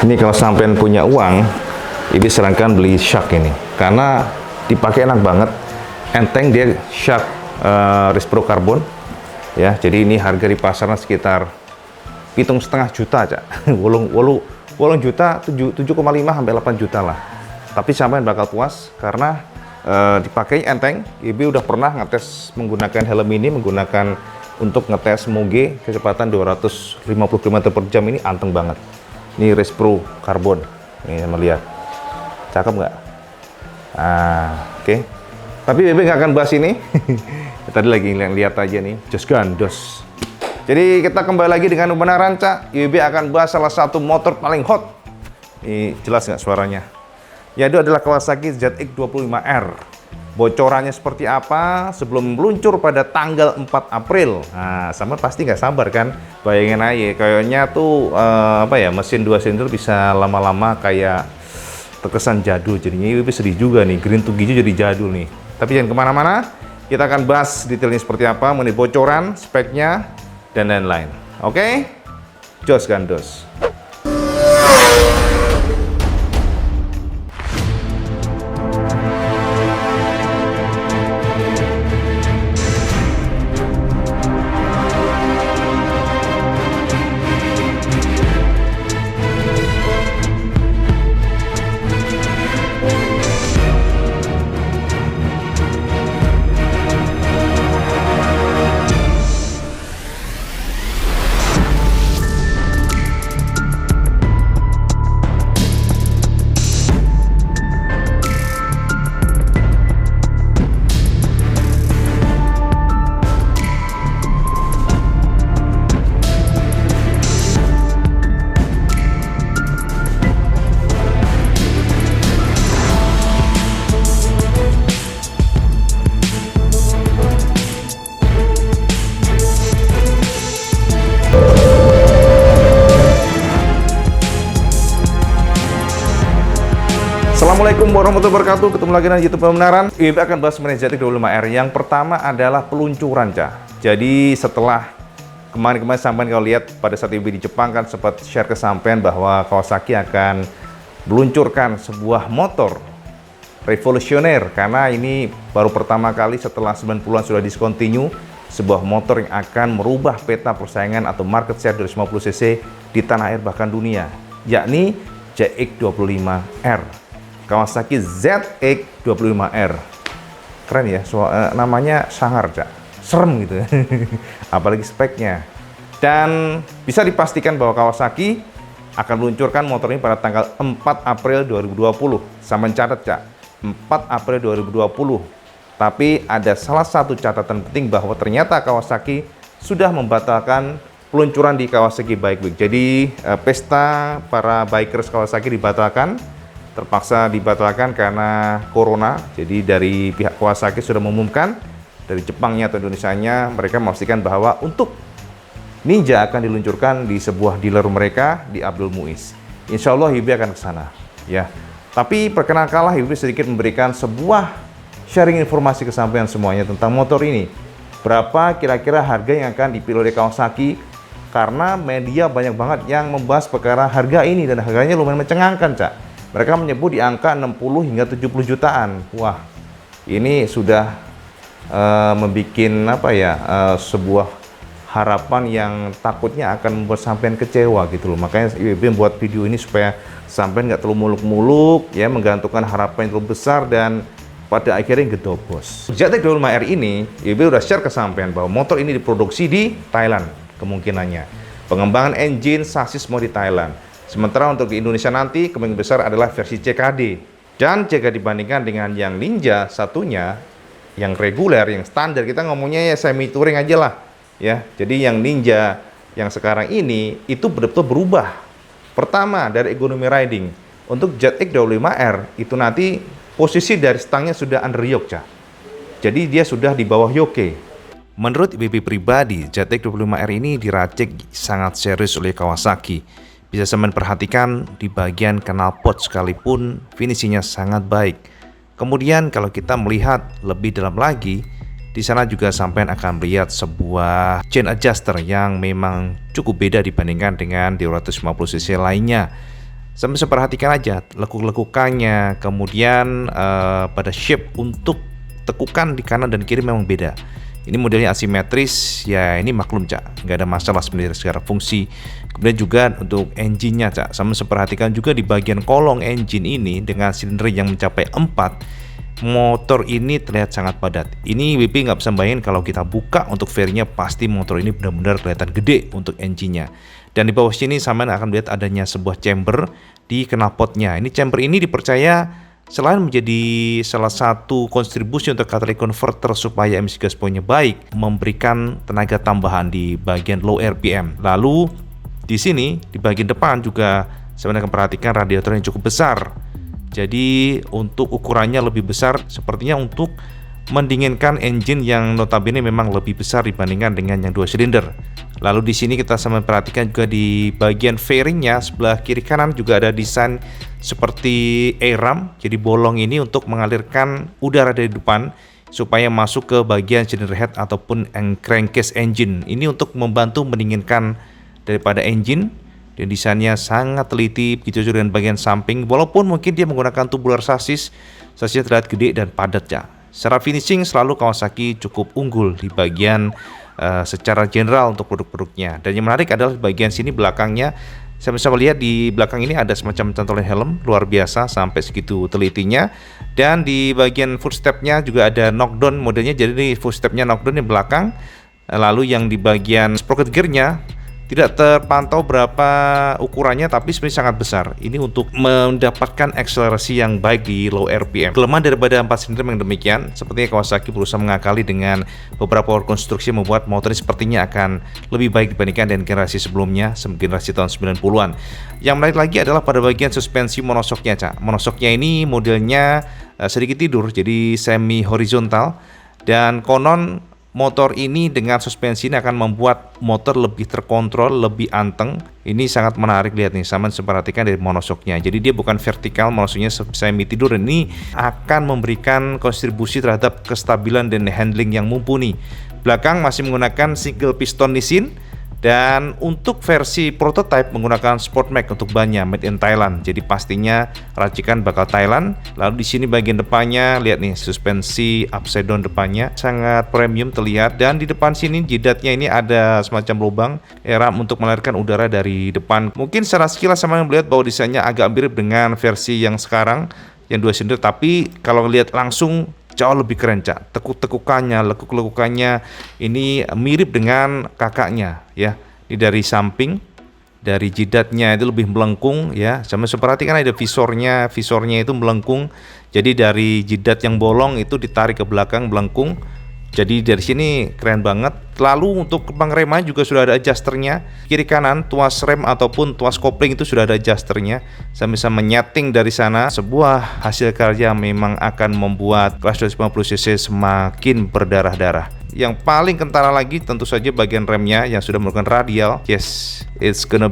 Ini kalau sampean punya uang, ini sarankan beli Shark ini, karena dipakai enak banget, enteng dia Shark Respro Carbon, ya. Jadi ini harga di pasaran sekitar 7,5 juta aja, 8 juta, 7,5 sampai 8 juta lah. Tapi sampean bakal puas karena dipakai enteng. Ibu udah pernah ngetes menggunakan helm ini, menggunakan untuk ngetes moge kecepatan 250 km per jam, ini anteng banget. Ini Respro Carbon, nih sama lihat, cakep nggak? Oke. Tapi Bebe nggak akan bahas ini. Tadi lagi lihat aja nih, just gandos. Jadi kita kembali lagi dengan kebenaran, Cak. Bebe akan bahas salah satu motor paling hot. Ini jelas nggak suaranya? Yaitu adalah Kawasaki ZX25R. Bocorannya seperti apa sebelum meluncur pada tanggal 4 April. Nah, sama pasti nggak sabar kan? Bayangin aja, kayaknya tuh mesin 2 silinder bisa lama-lama kayak terkesan jadul. Jadinya Ibu sedih juga nih, green to hijau jadi jadul nih. Tapi jangan kemana-mana, kita akan bahas detailnya seperti apa, mengenai bocoran, speknya, dan lain-lain. Oke? Jos gandos. Assalamualaikum warahmatullahi wabarakatuh. Ketemu lagi dengan YouTube Pembenaran. Ibu akan bahas mengenai ZX25R. Yang pertama adalah peluncuran, Cak. Jadi setelah kemarin sampean kalau lihat pada saat Ibu di Jepang kan sempat share ke sampean bahwa Kawasaki akan meluncurkan sebuah motor revolusioner, karena ini baru pertama kali setelah 90-an sudah discontinue, sebuah motor yang akan merubah peta persaingan atau market share 250 cc di tanah air bahkan dunia, yakni ZX25R. Kawasaki ZX25R. Keren ya, namanya sangar, Cak. Serem gitu. Apalagi speknya. Dan bisa dipastikan bahwa Kawasaki akan meluncurkan motor ini pada tanggal 4 April 2020. Sama catat, Cak. 4 April 2020. Tapi ada salah satu catatan penting bahwa ternyata Kawasaki sudah membatalkan peluncuran di Kawasaki Bike Week. Jadi pesta para bikers Kawasaki dibatalkan. Terpaksa dibatalkan karena corona. Jadi dari pihak Kawasaki sudah mengumumkan, dari Jepangnya atau Indonesianya, mereka memastikan bahwa untuk Ninja akan diluncurkan di sebuah dealer mereka di Abdul Muiz. Insya Allah Hibi akan ke sana, ya. Tapi perkenalkanlah Hibi sedikit memberikan sebuah sharing informasi ke sampean semuanya tentang motor ini. Berapa kira-kira harga yang akan dipilih oleh Kawasaki? Karena media banyak banget yang membahas perkara harga ini dan harganya lumayan mencengangkan, Cak. Mereka menyebut di angka 60 hingga 70 jutaan. Wah, ini sudah membuat sebuah harapan yang takutnya akan membuat sampean kecewa gitu loh. Makanya Ibu buat video ini supaya sampean nggak terlalu muluk-muluk, ya, menggantungkan harapan yang terlalu besar dan pada akhirnya gedobos. ZX25R ini, Ibu udah share ke sampean bahwa motor ini diproduksi di Thailand kemungkinannya. Pengembangan engine, sasis mau di Thailand. Sementara untuk di Indonesia nanti kemungkinan besar adalah versi CKD. Dan jika dibandingkan dengan yang Ninja satunya, yang reguler, yang standar, kita ngomongnya ya semi touring aja lah, ya. Jadi yang Ninja yang sekarang ini itu betul-betul berubah. Pertama dari ergonomi riding. Untuk ZX25R itu nanti posisi dari stangnya sudah under yoke, Cak. Jadi dia sudah di bawah yoke. Menurut Bibi pribadi, ZX25R ini diracik sangat serius oleh Kawasaki. Bisa sampean perhatikan di bagian knalpot sekalipun finishingnya sangat baik. Kemudian kalau kita melihat lebih dalam lagi, di sana juga sampean akan melihat sebuah chain adjuster yang memang cukup beda dibandingkan dengan 250 cc lainnya. Sampai bisa perhatikan aja lekuk-lekukannya, kemudian pada shape untuk tekukan di kanan dan kiri memang beda. Ini modelnya asimetris, ya ini maklum Cak, nggak ada masalah sebenarnya secara fungsi. Kemudian juga untuk engine-nya Cak, sama perhatikan juga di bagian kolong engine ini dengan silinder yang mencapai 4, motor ini terlihat sangat padat. Ini WP nggak bisa bayangin kalau kita buka untuk fairing-nya, pasti motor ini benar-benar kelihatan gede untuk engine-nya. Dan di bawah sini sampean akan melihat adanya sebuah chamber di knalpotnya. Ini chamber ini dipercaya selain menjadi salah satu kontribusi untuk catalytic converter supaya emisi gas buangnya baik, memberikan tenaga tambahan di bagian low RPM. Lalu di sini di bagian depan juga sampean akan perhatikan radiator yang cukup besar. Jadi untuk ukurannya lebih besar, sepertinya untuk mendinginkan engine yang notabene memang lebih besar dibandingkan dengan yang 2 silinder. Lalu di sini kita sama perhatikan juga di bagian fairingnya sebelah kiri kanan juga ada desain seperti A-ram. Jadi bolong ini untuk mengalirkan udara dari depan supaya masuk ke bagian cylinder head ataupun crankcase engine. Ini untuk membantu mendinginkan daripada engine. Dan desainnya sangat teliti, begitu juga dengan bagian samping. Walaupun mungkin dia menggunakan tubular chassis, chassis terlihat gede dan padat ya. Secara finishing selalu Kawasaki cukup unggul di bagian secara general untuk produk-produknya. Dan yang menarik adalah di bagian sini belakangnya, saya bisa melihat di belakang ini ada semacam cantolan helm luar biasa sampai segitu telitinya. Dan di bagian footstepnya juga ada knockdown modelnya, jadi footstepnya knockdown di belakang. Lalu yang di bagian sprocket gearnya tidak terpantau berapa ukurannya, tapi sebenarnya sangat besar. Ini untuk mendapatkan akselerasi yang baik di low RPM. Kelemahan daripada 4 silinder yang demikian, sepertinya Kawasaki berusaha mengakali dengan beberapa konstruksi membuat motor ini sepertinya akan lebih baik dibandingkan dengan generasi sebelumnya, generasi tahun 90-an. Yang menarik lagi adalah pada bagian suspensi monosoknya, Cak. Monosoknya ini modelnya sedikit tidur, jadi semi horizontal, dan konon motor ini dengan suspensi ini akan membuat motor lebih terkontrol, lebih anteng. Ini sangat menarik, lihat nih, sama perhatikan dari monosoknya. Jadi dia bukan vertikal, monosoknya semi tidur. Ini akan memberikan kontribusi terhadap kestabilan dan handling yang mumpuni. Belakang masih menggunakan single piston Nissin. Dan untuk versi prototype menggunakan sport mag untuk bannya made in Thailand. Jadi pastinya racikan bakal Thailand. Lalu di sini bagian depannya lihat nih, suspensi upside down depannya sangat premium terlihat, dan di depan sini jidatnya ini ada semacam lubang ram untuk mengalirkan udara dari depan. Mungkin secara sekilas sama melihat bahwa desainnya agak mirip dengan versi yang sekarang yang 2 silinder, tapi kalau lihat langsung jauh lebih keren, Cak. Tekuk-tekukannya, lekuk-lekukannya ini mirip dengan kakaknya ya. Ini dari samping, dari jidatnya itu lebih melengkung ya. Sama perhatikan ada visornya itu melengkung. Jadi dari jidat yang bolong itu ditarik ke belakang melengkung. Jadi dari sini keren banget. Lalu untuk pengereman juga sudah ada adjusternya. Kiri kanan tuas rem ataupun tuas kopling itu sudah ada adjusternya. Saya bisa menyeting dari sana. Sebuah hasil karya memang akan membuat kelas 250cc semakin berdarah-darah. Yang paling kentara lagi tentu saja bagian remnya yang sudah menggunakan radial. Yes, it's gonna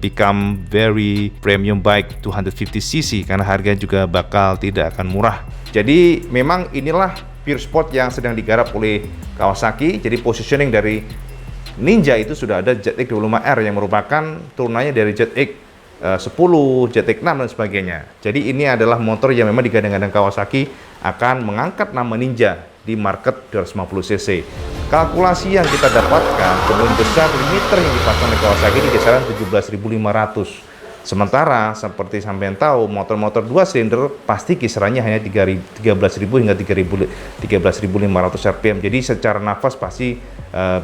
become very premium bike 250cc karena harganya juga bakal tidak akan murah. Jadi memang inilah pure sport yang sedang digarap oleh Kawasaki. Jadi positioning dari Ninja itu sudah ada ZX 25R yang merupakan turunannya dari ZX 10, ZX 6 dan sebagainya. Jadi ini adalah motor yang memang digadang-gadang Kawasaki akan mengangkat nama Ninja di market 250cc. Kalkulasi yang kita dapatkan, kemungkinan besar limiter yang dipasang oleh Kawasaki di kisaran 17.500. Sementara seperti sampean tahu, motor-motor 2 silinder pasti kisarannya hanya 13.000 hingga 13.500 rpm. Jadi secara nafas pasti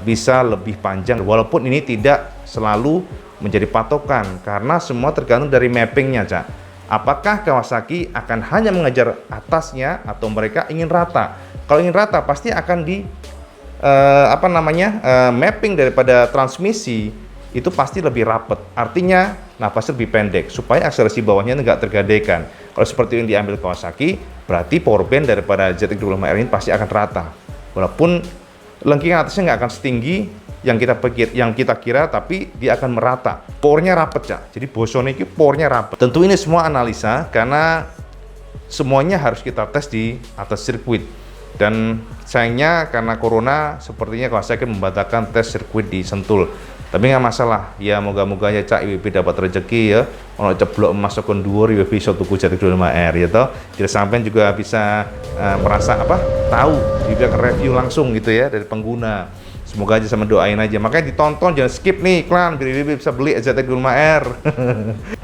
bisa lebih panjang, walaupun ini tidak selalu menjadi patokan karena semua tergantung dari mappingnya, Cak. Apakah Kawasaki akan hanya mengejar atasnya atau mereka ingin rata? Kalau ingin rata pasti akan di mapping daripada transmisi itu pasti lebih rapat, artinya nafasnya lebih pendek supaya akselerasi bawahnya nggak tergadaikan. Kalau seperti yang diambil Kawasaki, berarti power band daripada ZX 25R ini pasti akan rata, walaupun lengkingan atasnya nggak akan setinggi yang kita kira, tapi dia akan merata, powernya rapat, Cak. Jadi Bosone ini powernya rapat. Tentu ini semua analisa karena semuanya harus kita tes di atas sirkuit. Dan sayangnya karena corona sepertinya Kawasaki membatalkan tes sirkuit di Sentul. Tapi nggak masalah, ya moga-moga ya Cak IWB dapat rezeki ya. Ono ceblok emas sokon dhuwur IWB iso tuku Jati 25R ya toh. Jadi sampean juga bisa merasa tahu, juga review langsung gitu ya dari pengguna. Semoga aja sama doain aja. Makanya ditonton, jangan skip nih iklan biar IWB bisa beli Jati 25R.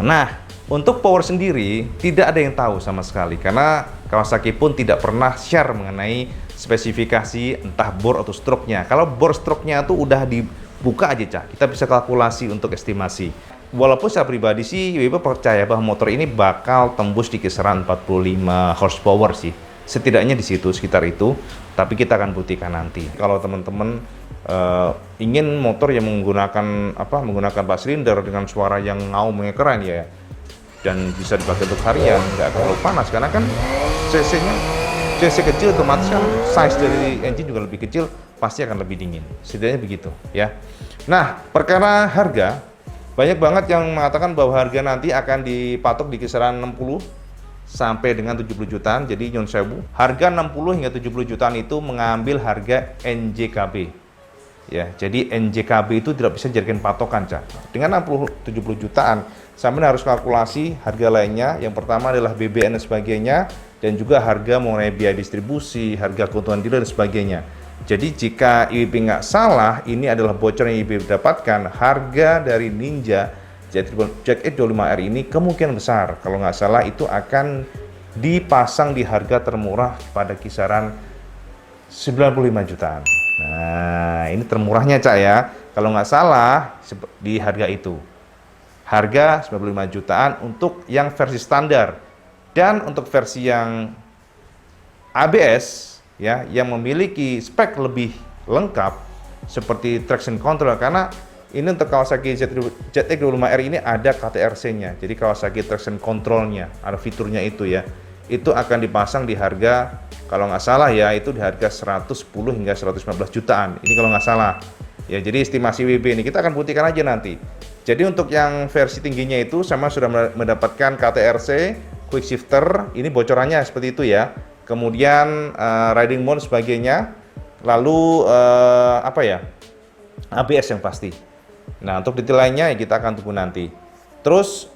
Nah, untuk power sendiri tidak ada yang tahu sama sekali karena Kawasaki pun tidak pernah share mengenai spesifikasi entah bor atau stroke-nya. Kalau bor stroke-nya tuh udah dibuka aja Cak, kita bisa kalkulasi untuk estimasi. Walaupun saya pribadi sih IWB percaya bahwa motor ini bakal tembus di kisaran 45 horsepower sih. Setidaknya di situ, sekitar itu. Tapi kita akan buktikan nanti. Kalau teman-teman ingin motor yang menggunakan menggunakan 4 silinder dengan suara yang ngaum yang keren ya, dan bisa dipakai untuk harian, nggak terlalu panas karena kan cc kecil, otomatis kan size dari engine juga lebih kecil, pasti akan lebih dingin. Setidaknya begitu ya. Nah, perkara harga, banyak banget yang mengatakan bahwa harga nanti akan dipatok di kisaran 60 sampai dengan 70 jutaan. Jadi nyon sewu, harga 60 hingga 70 jutaan itu mengambil harga NJKB. Ya, jadi NJKB itu tidak bisa dijadikan patokan, Cak. Dengan 60-70 jutaan, sampai harus kalkulasi harga lainnya. Yang pertama adalah BBN dan sebagainya, dan juga harga mengenai biaya distribusi, harga keuntungan dealer dan sebagainya. Jadi jika IWB nggak salah, ini adalah bocor yang IWB dapatkan, harga dari Ninja ZX25R ini kemungkinan besar, kalau nggak salah itu akan dipasang di harga termurah pada kisaran 95 jutaan. Nah, ini termurahnya Cak ya. Kalau nggak salah di harga itu. Harga 95 jutaan untuk yang versi standar. Dan untuk versi yang ABS ya, yang memiliki spek lebih lengkap seperti traction control, karena ini untuk Kawasaki ZX25R ini ada KTRC-nya. Jadi Kawasaki traction control-nya, ada fiturnya itu ya. Itu akan dipasang di harga, kalau nggak salah ya, itu di harga 110 hingga 115 jutaan. Ini kalau nggak salah. Ya, jadi estimasi WB ini kita akan buktikan aja nanti. Jadi untuk yang versi tingginya itu sama sudah mendapatkan KTRC, quick shifter, ini bocorannya seperti itu ya. Kemudian riding mode sebagainya. Lalu ABS yang pasti. Nah, untuk detail lainnya ya kita akan tunggu nanti. Terus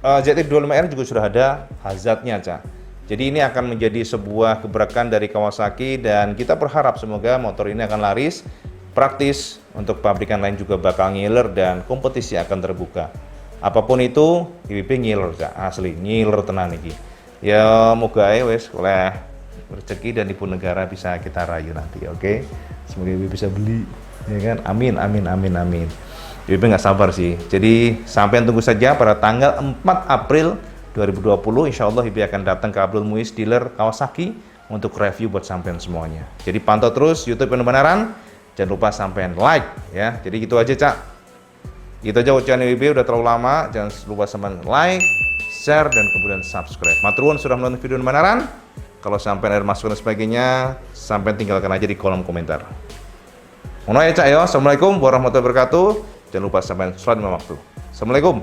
ZX25R juga sudah ada hazardnya, Cak. Jadi ini akan menjadi sebuah gebrakan dari Kawasaki dan kita berharap semoga motor ini akan laris, praktis, untuk pabrikan lain juga bakal ngiler dan kompetisi akan terbuka. Apapun itu, IWB ngiler, Cak. Asli, ngiler tenan iki. Ya, moga wes oleh rezeki dan ibu negara bisa kita rayu nanti, oke? Semoga IWB bisa beli, ya kan? Amin, amin, amin, amin. IWB nggak sabar sih. Jadi sampai tunggu saja pada tanggal 4 April 2020, insya Allah IWB akan datang ke Abdul Muiz dealer Kawasaki untuk review buat sampean semuanya. Jadi pantau terus YouTube Benaran, jangan lupa sampean like ya. Jadi gitu aja Cak. Gitu aja ucapan IWB udah terlalu lama, jangan lupa sampean like, share dan kemudian subscribe. Maturun sudah menonton video Benaran. Kalau sampean ada masukan dan sebagainya, sampean tinggalkan aja di kolom komentar. Ngono ya Cak ya. Assalamualaikum warahmatullahi wabarakatuh. Jangan lupa sampean sholat lima waktu. Assalamualaikum.